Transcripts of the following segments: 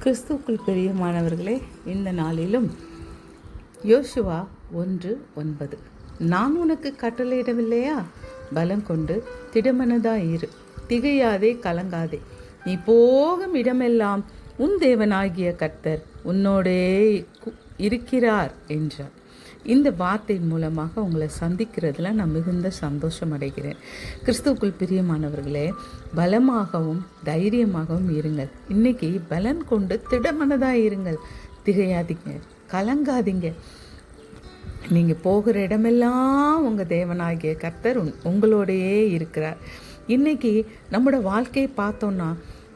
கிறிஸ்துவுக்குள் பிரியமானவர்களே, இந்த நாளிலும் யோசுவா 1:9, நான் உனக்கு கட்டளையிடவில்லையா? பலம் கொண்டு திடமனதாயிரு, திகையாதே, கலங்காதே. நீ போகும் இடமெல்லாம் உன் தேவனாகிய கர்த்தர் உன்னோடே இருக்கிறார் என்றார். இந்த வார்த்தை மூலமாக உங்களை சந்திக்கிறதுல நான் மிகுந்த சந்தோஷம் அடைகிறேன். கிறிஸ்துவுக்குள் பிரியமானவர்களே, பலமாகவும் தைரியமாகவும் இருங்கள். இன்னைக்கு பலன் கொண்டு திடமனதாக இருங்கள். திகையாதீங்க, கலங்காதீங்க. நீங்கள் போகிற இடமெல்லாம் உங்கள் தேவனாகிய கர்த்தர் உங்களோடையே இருக்கிறார். இன்னைக்கு நம்மளோட வாழ்க்கையை பார்த்தோன்னா,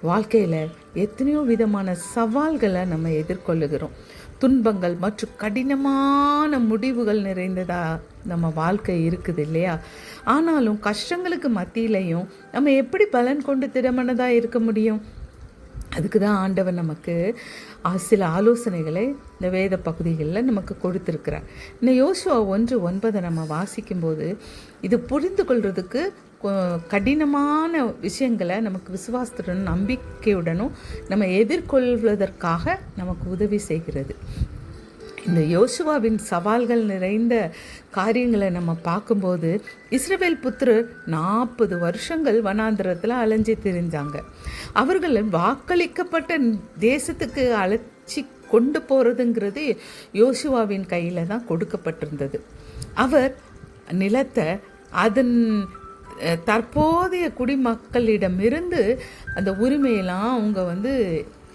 வாழ்க்கையில் எத்தனையோ விதமான சவால்களை நம்ம எதிர்கொள்ளுகிறோம். துன்பங்கள் மற்றும் கடினமான முடிவுகள் நிறைந்ததா நம்ம வாழ்க்கை இருக்குது இல்லையா? ஆனாலும் கஷ்டங்களுக்கு மத்தியிலையும் நம்ம எப்படி பலன் கொண்டு திடமனதாக இருக்க முடியும்? அதுக்கு தான் ஆண்டவர் நமக்கு சில ஆலோசனைகளை இந்த வேத பகுதிகளில் நமக்கு கொடுத்துருக்கிறார். இந்த யோசுவா 1:9 நம்ம வாசிக்கும்போது இது புரிந்து கொள்றதுக்கு கடினமான விஷயங்களை நமக்கு விசுவாசத்துடன் நம்பிக்கையுடனும் நம்ம எதிர்கொள்வதற்காக நமக்கு உதவி செய்கிறது. இந்த யோசுவாவின் சவால்கள் நிறைந்த காரியங்களை நம்ம பார்க்கும்போது, இஸ்ரவேல் புத்திரர் 40 வருஷங்கள் வனாந்திரத்தில் அலைஞ்சி திரிஞ்சாங்க. அவர்கள் வாக்களிக்கப்பட்ட தேசத்துக்கு அழைச்சி கொண்டு போகிறதுங்கிறது யோசுவாவின் கையில் தான் கொடுக்கப்பட்டிருந்தது. அவர் நிலத்தை அதன் தற்போதைய குடிமக்களிடமிருந்து அந்த உரிமையெல்லாம் அவங்க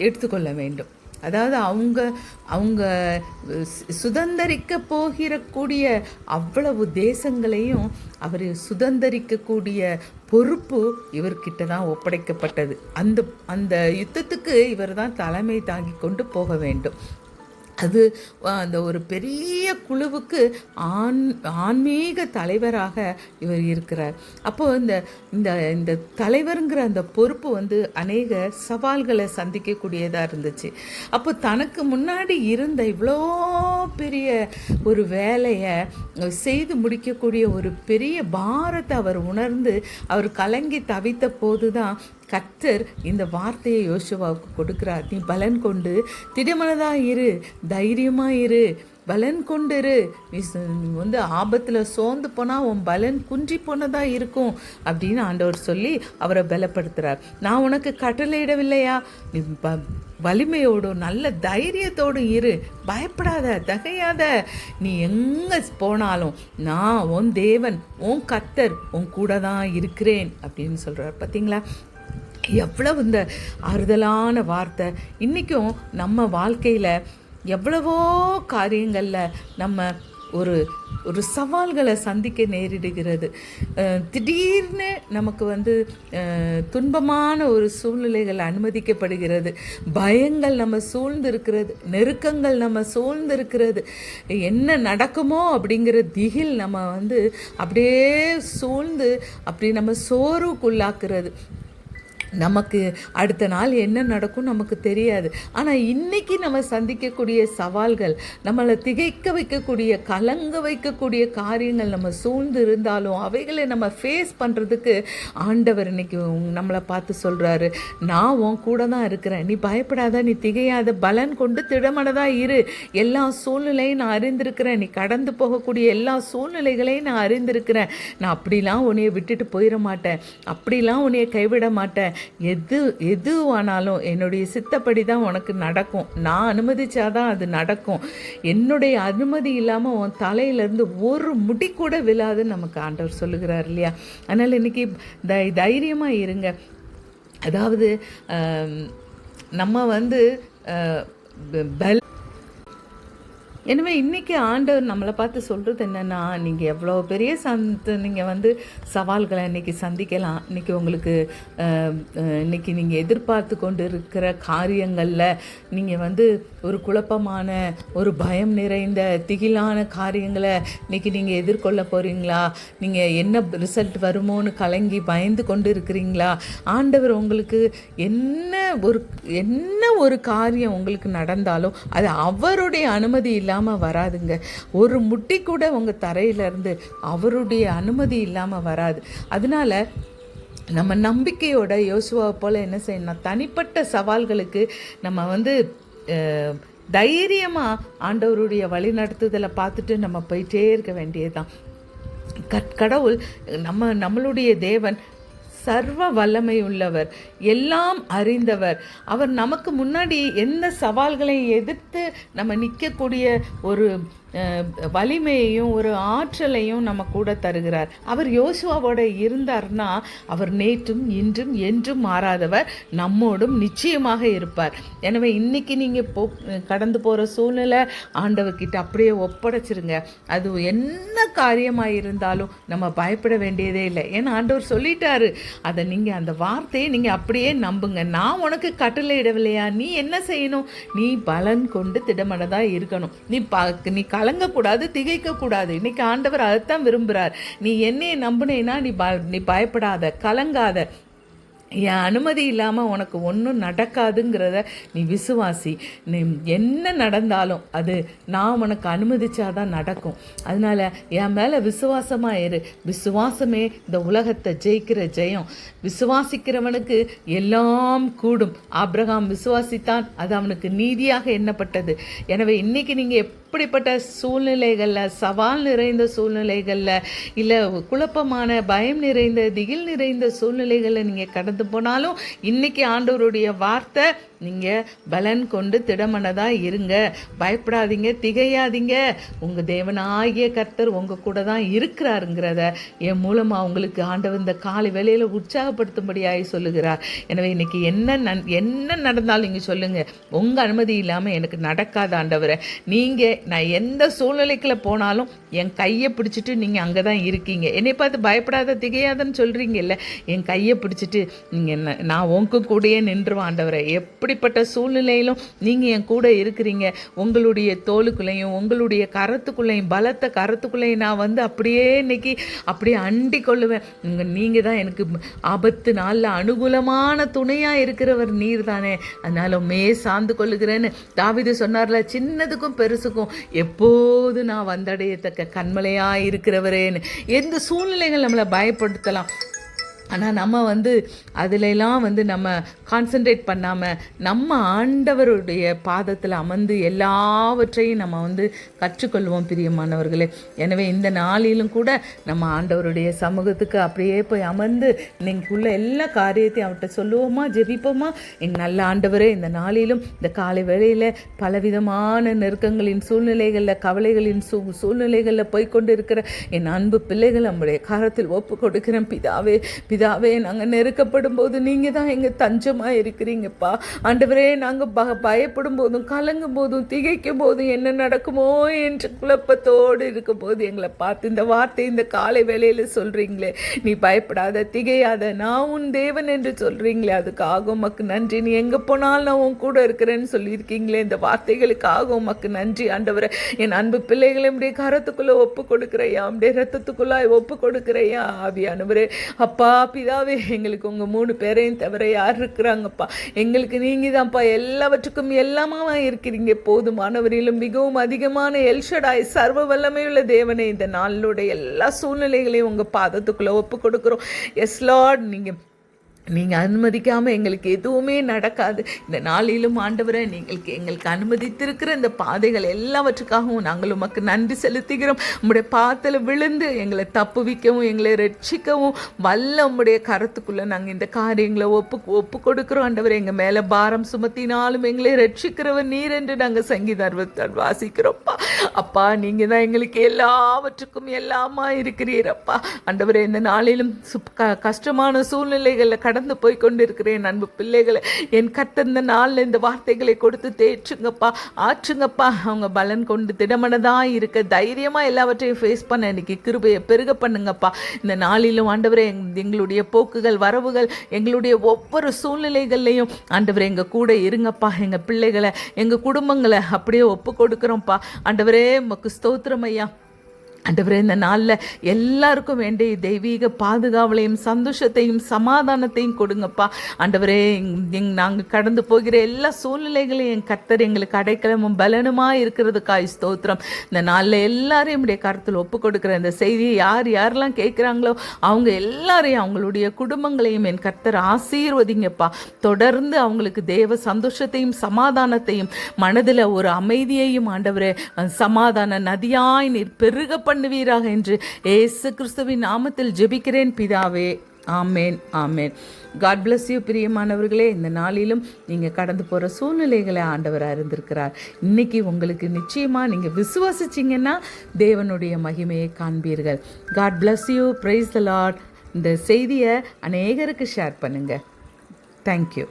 எடுத்துக்கொள்ள வேண்டும். அதாவது அவங்க சுதந்திரிக்க போகிறக்கூடிய அவ்வளவு தேசங்களையும் அவர் சுதந்திரிக்கக்கூடிய பொறுப்பு இவர்கிட்ட தான் ஒப்படைக்கப்பட்டது. அந்த யுத்தத்துக்கு இவர் தான் தலைமை தாங்கி கொண்டு போக வேண்டும். அது அந்த ஒரு பெரிய குழுவுக்கு ஆன்மீக தலைவராக இவர் இருக்கிறார். அப்போது இந்த இந்த தலைவருங்கிற அந்த பொறுப்பு அநேக சவால்களை சந்திக்கக்கூடியதாக இருந்துச்சு. அப்போ தனக்கு முன்னாடி இருந்த இவ்வளோ பெரிய ஒரு வேலையை செய்து முடிக்கக்கூடிய ஒரு பெரிய பாரத்தை அவர் உணர்ந்து அவர் கலங்கி தவித்த போது தான் கர்த்தர் இந்த வார்த்தையை யோசுவாவுக்கு கொடுக்கிறார். நீ பலன் கொண்டு திடமனதாக இரு, தைரியமாக இரு, பலன் கொண்டிரு. நீ ஆபத்தில் சோர்ந்து போனால் உன் பலன் குன்றி போனதாக இருக்கும் அப்படின்னு ஆண்டவர் சொல்லி அவரை பலப்படுத்துகிறார். நான் உனக்கு கட்டளையிடவில்லையா? நீ வலிமையோடும் நல்ல தைரியத்தோடும் இரு, பயப்படாத, தகையாத. நீ எங்கே போனாலும் நான் உன் தேவன், உன் கர்த்தர் உன் கூட தான் இருக்கிறேன் அப்படின்னு சொல்கிறார். பார்த்தீங்களா எவ்வளவு இந்த ஆறுதலான வார்த்தை! இன்றைக்கும் நம்ம வாழ்க்கையில் எவ்வளவோ காரியங்களில் நம்ம ஒரு சவால்களை சந்திக்க நேரிடுகிறது. திடீர்னு நமக்கு துன்பமான ஒரு சூழ்நிலைகள் அனுமதிக்கப்படுகிறது. பயங்கள் நம்ம சூழ்ந்து இருக்கிறது, நெருக்கங்கள் நம்ம சூழ்ந்து இருக்கிறது. என்ன நடக்குமோ அப்படிங்கிற திகில் நம்ம அப்படியே சூழ்ந்து அப்படி நம்ம சோர்வுக்குள்ளாக்குறது. நமக்கு அடுத்த நாள் என்ன நடக்கும் நமக்கு தெரியாது. ஆனால் இன்றைக்கி நம்ம சந்திக்கக்கூடிய சவால்கள், நம்மளை திகைக்க வைக்கக்கூடிய, கலங்க வைக்கக்கூடிய காரியங்கள் நம்ம சூழ்ந்து இருந்தாலும் அவைகளை நம்ம ஃபேஸ் பண்ணுறதுக்கு ஆண்டவர் இன்னைக்கு நம்மளை பார்த்து சொல்கிறாரு, நான் உன் கூட தான் இருக்கிறேன், நீ பயப்படாத, நீ திகையாத, பலன் கொண்டு திடமனதாக இரு. எல்லா சூழ்நிலையும் நான் அறிந்திருக்கிறேன், நீ கடந்து போகக்கூடிய எல்லா சூழ்நிலைகளையும் நான் அறிந்திருக்கிறேன். நான் அப்படிலாம் உன்னைய விட்டுட்டு போயிட மாட்டேன், அப்படிலாம் உன்னைய கைவிட மாட்டேன். எதுவானாலும் என்னுடைய சித்தப்படி தான் உனக்கு நடக்கும். நான் அனுமதிச்சாதான் அது நடக்கும். என்னுடைய அனுமதி இல்லாமல் உன் தலையிலேருந்து ஒரு முடி கூட விழாதுன்னு நமக்கு ஆண்டவர் சொல்லுகிறார் இல்லையா? அதனால் இன்னைக்கு தைரியமாக இருங்க. அதாவது நம்ம எனவே இன்றைக்கி ஆண்டவர் நம்மளை பார்த்து சொல்கிறது என்னென்னா, நீங்கள் எவ்வளோ பெரிய நீங்கள் சவால்களை இன்றைக்கி சந்திக்கலாம். இன்றைக்கி உங்களுக்கு இன்றைக்கி நீங்கள் எதிர்பார்த்து கொண்டு இருக்கிற காரியங்களில் நீங்கள் ஒரு குழப்பமான, ஒரு பயம் நிறைந்த, திகிலான காரியங்களை இன்றைக்கி நீங்கள் எதிர்கொள்ள போகிறீங்களா? நீங்கள் என்ன ரிசல்ட் வருமோன்னு கலங்கி பயந்து கொண்டு இருக்கிறீங்களா? ஆண்டவர் உங்களுக்கு என்ன ஒரு காரியம் உங்களுக்கு நடந்தாலும் அது அவருடைய அனுமதி இல்லாமல் வராதுங்க. ஒரு முட்டி கூட உங்கள் தரையிலேருந்து அவருடைய அனுமதி இல்லாமல் வராது. அதனால நம்ம நம்பிக்கையோட யோசுவாவை போல் என்ன செய்யணும், தனிப்பட்ட சவால்களுக்கு நம்ம தைரியமாக ஆண்டவருடைய வழி நடத்துதலை பார்த்துட்டு நம்ம போயிட்டே இருக்க வேண்டியதுதான். கடவுள் நம்மளுடைய தேவன் சர்வ வல்லமை உள்ளவர், எல்லாம் அறிந்தவர். அவர் நமக்கு முன்னாடி எந்த சவால்களையும் எதிர்த்து நம்ம நிற்கக்கூடிய ஒரு வலிமையையும் ஒரு ஆற்றலையும் நம்ம கூட தருகிறார். அவர் யோசுவாவோட இருந்தார்னா அவர் நேற்றும் இன்றும் என்றும் மாறாதவர், நம்மோடும் நிச்சயமாக இருப்பார். எனவே இன்னைக்கு நீங்கள் கடந்து போகிற சூழ்நிலை ஆண்டவர்கிட்ட அப்படியே ஒப்படைச்சிருங்க. அது என்ன காரியமாக இருந்தாலும் நம்ம பயப்பட வேண்டியதே இல்லை. ஏன்னா ஆண்டவர் சொல்லிட்டாரு. அதை நீங்கள் அந்த வார்த்தையை நீங்கள் அப்படியே நம்புங்க. நான் உனக்கு கட்டளை இடவில்லையா, நீ என்ன செய்யணும், நீ பலன் கொண்டு திடமனதாக இருக்கணும். நீ கலங்கக்கூடாது, திகைக்கக்கூடாது. இன்னைக்கு ஆண்டவர் அதைத்தான் விரும்புகிறார். நீ என்னையை நம்பினேன்னா நீ பயப்படாத, கலங்காத. என் அனுமதி இல்லாமல் உனக்கு ஒன்றும் நடக்காதுங்கிறத நீ விசுவாசி. நீ என்ன நடந்தாலும் அது நான் உனக்கு அனுமதிச்சாதான் நடக்கும். அதனால் என் மேலே விசுவாசமாக இரு. விசுவாசமே இந்த உலகத்தை ஜெயிக்கிற ஜெயம். விசுவாசிக்கிறவனுக்கு எல்லாம் கூடும். ஆபிரகாம் விசுவாசித்தான், அது அவனுக்கு நீதியாக எண்ணப்பட்டது. எனவே இன்றைக்கி நீங்கள் எப்படிப்பட்ட சூழ்நிலைகளில், சவால் நிறைந்த சூழ்நிலைகளில், இல்லை குழப்பமான பயம் நிறைந்த திகில் நிறைந்த சூழ்நிலைகளில் நீங்கள் கடந்து போனாலும் இன்னைக்கு ஆண்டவருடைய வார்த்தை, நீங்கள் பலன் கொண்டு திடமனதாக இருங்க, பயப்படாதீங்க, திகையாதீங்க. உங்கள் தேவனாகிய கர்த்தர் உங்கள் கூட தான் இருக்கிறாருங்கிறத என் மூலமாக உங்களுக்கு ஆண்டவர் இந்த காலை வேளையில் உற்சாகப்படுத்தும்படியாகி சொல்லுகிறார். எனவே இன்னைக்கு என்ன நடந்தாலும் நீங்கள் சொல்லுங்கள், உங்கள் அனுமதி இல்லாமல் எனக்கு நடக்காத ஆண்டவரை. நான் எந்த சூழ்நிலைக்குள்ள போனாலும் என் கையை பிடிச்சிட்டு நீங்கள் அங்கே தான் இருக்கீங்க. என்னை பார்த்து பயப்படாத திகையாதன்னு சொல்கிறீங்கல்ல, என் கையை பிடிச்சிட்டு நீங்கள் நான் உங்க கூடயே நின்றுவேன் ஆண்டவரை. எப்படிப்பட்ட சூழ்நிலையிலும் நீங்கள் என் கூட இருக்கிறீங்க. உங்களுடைய தோலுக்குள்ளேயும் உங்களுடைய கரத்துக்குள்ளேயும் பலத்த கரத்துக்குள்ளேயும் நான் அப்படியே இன்னைக்கு அப்படியே அண்டி கொள்ளுவேன். நீங்கள் தான் எனக்கு ஆபத்து நாளில் அனுகூலமான துணையாக இருக்கிறவர் நீர் தானே, அதனால சார்ந்து கொள்ளுகிறேன்னு தாவீது சொன்னார்ல, சின்னதுக்கும் பெருசுக்கும் எப்போது நான் வந்தடையத்தக்க கண்மலையாக இருக்கிறவரேன்னு. எந்த சூழ்நிலைகள் நம்மளை பயப்படுத்தலாம், ஆனால் நம்ம அதிலெல்லாம் நம்ம கான்சன்ட்ரேட் பண்ணாமல் நம்ம ஆண்டவருடைய பாதத்தில் அமர்ந்து எல்லாவற்றையும் நம்ம கற்றுக்கொள்வோம் பிரியமானவர்களே. எனவே இந்த நாளிலும் கூட நம்ம ஆண்டவருடைய சமூகத்துக்கு அப்படியே போய் அமர்ந்து இன்னைக்குள்ள எல்லா காரியத்தையும் அவர்கிட்ட சொல்லுவோமா, ஜெபிப்போமா. எங்கள் நல்ல ஆண்டவரே, இந்த நாளிலும் இந்த காலை வேளையில் பலவிதமான நெருக்கங்களின் சூழ்நிலைகளில், கவலைகளின் சூழ்நிலைகளில் போய்கொண்டு இருக்கிற என் அன்பு பிள்ளைகள் நம்முடைய காரத்தில் ஒப்பு கொடுக்கிறேன். பிதாவே, நாங்கள் நெருக்கப்படும் போது நீங்கள் தான் எங்கள் தஞ்சமாக இருக்கிறீங்கப்பா. ஆண்டவரே, நாங்கள் பயப்படும் போதும் கலங்கும் போதும் திகைக்கும் போதும் என்ன நடக்குமோ என்று குழப்பத்தோடு இருக்கும் போது எங்களை பார்த்து இந்த வார்த்தை இந்த காலை வேளையில் சொல்கிறீங்களே, நீ பயப்படாத, திகையாத, நான் உன் தேவன் என்று சொல்கிறீங்களே, அதுக்காக உமக்கு நன்றி. நீ எங்கே போனாலும் நான் உன் கூட இருக்கிறேன்னு சொல்லியிருக்கீங்களே, இந்த வார்த்தைகளுக்காக உமக்கு நன்றி ஆண்டவரே. என் அன்பு பிள்ளைகளை அப்படியே கரத்துக்குள்ளே ஒப்பு கொடுக்குறையா, அப்படியே ரத்தத்துக்குள்ளாய் ஒப்பு கொடுக்குறையா ஆவியானவரே. அப்பா பிதாவே, எங்களுக்கு உங்கள் 3 பேரையும் தவிர யார் இருக்கிறாங்கப்பா? எங்களுக்கு நீங்கள் தான்ப்பா எல்லாவற்றுக்கும் எல்லாமா இருக்கிறீங்க. போதுமானவரிலும் மிகவும் அதிகமான எல்ஷடாய் சர்வ வல்லமையுள்ள தேவனே, இந்த நாளிலுடைய எல்லா சூழ்நிலைகளையும் உங்கள் பாதத்துக்குள்ளே ஒப்பு கொடுக்குறோம். எஸ் லார்ட், நீங்கள் அனுமதிக்காமல் எங்களுக்கு எதுவுமே நடக்காது. இந்த நாளிலும் ஆண்டவரை எங்களுக்கு அனுமதித்திருக்கிற இந்த பாதைகள் எல்லாவற்றுக்காகவும் நாங்கள் உமக்கு நன்றி செலுத்துகிறோம். உம்முடைய பாதத்தில் விழுந்து எங்களை தப்புவிக்கவும் எங்களை ரட்சிக்கவும் வல்ல உம்முடைய கரத்துக்குள்ளே நாங்கள் இந்த காரியங்களை ஒப்பு கொடுக்குறோம் ஆண்டவரை. எங்கள் மேலே பாரம் சுமத்தினாலும் எங்களை ரட்சிக்கிறவர் நீர் என்று நாங்கள் சங்கீதம் வாசிக்கிறோம்ப்பா. அப்பா, நீங்கள் தான் எங்களுக்கு எல்லாவற்றுக்கும் எல்லாமா இருக்கிறீரப்பா ஆண்டவரை. இந்த நாளிலும் கஷ்டமான சூழ்நிலைகளில் கடந்து போய் கொண்டு இருக்கிறேன் அன்பு பிள்ளைகளை. என் கர்த்தர் இந்த நாளில் இந்த வார்த்தைகளை கொடுத்து தேற்றுங்கப்பா, ஆற்றுங்கப்பா. அவங்க பலன் கொண்டு திடமனதாக இருக்க தைரியமாக எல்லாவற்றையும் ஃபேஸ் பண்ண இன்னைக்கு கிருபையை பெருக பண்ணுங்கப்பா. இந்த நாளிலும் ஆண்டவரே, எங்களுடைய போக்குகள் வரவுகள் எங்களுடைய ஒவ்வொரு சூழ்நிலைகள்லையும் ஆண்டவரே எங்கள் கூட இருங்கப்பா. எங்கள் பிள்ளைகளை எங்கள் குடும்பங்களை அப்படியே ஒப்பு கொடுக்குறோம்ப்பா ஆண்டவரே. உமக்கு ஸ்தோத்திரம் ஐயா. ஆண்டவரே, இந்த நாளில் எல்லாருக்கும் வேண்டிய தெய்வீக பாதுகாவலையும் சந்தோஷத்தையும் சமாதானத்தையும் கொடுங்கப்பா. ஆண்டவரே, நாங்கள் கடந்து போகிற எல்லா சூழ்நிலைகளையும் என் கர்த்தர் எங்களுக்கு அடைக்கலமும் பலனுமாக இருக்கிறதுக்காய் ஸ்தோத்திரம். இந்த நாளில் எல்லாரையும் உடைய கருத்தில் ஒப்பு கொடுக்குற இந்த செய்தியை யாரெல்லாம் கேட்குறாங்களோ அவங்க எல்லாரையும் அவங்களுடைய குடும்பங்களையும் என் கர்த்தர் ஆசீர்வதிங்கப்பா. தொடர்ந்து அவங்களுக்கு தேவ சந்தோஷத்தையும் சமாதானத்தையும் மனதில் ஒரு அமைதியையும் ஆண்டவரே சமாதான நதியாய் நீர் பெருக பண்ணுவீராக என்று இயேசு கிறிஸ்துவின் நாமத்தில் ஜெபிக்கிறேன் பிதாவே. ஆமேன், ஆமேன். காட் பிளஸ் யூ பிரியமானவர்களே. இந்த நாளிலும் நீங்கள் கடந்து போகிற சூழ்நிலைகளை ஆண்டவர் அறிந்திருக்கிறார். இன்னைக்கு உங்களுக்கு நிச்சயமாக நீங்கள் விசுவாசிச்சிங்கன்னா தேவனுடைய மகிமையை காண்பீர்கள். God bless you. Praise the Lord. இந்த செய்தியை அநேகருக்கு ஷேர் பண்ணுங்கள். தேங்க்யூ.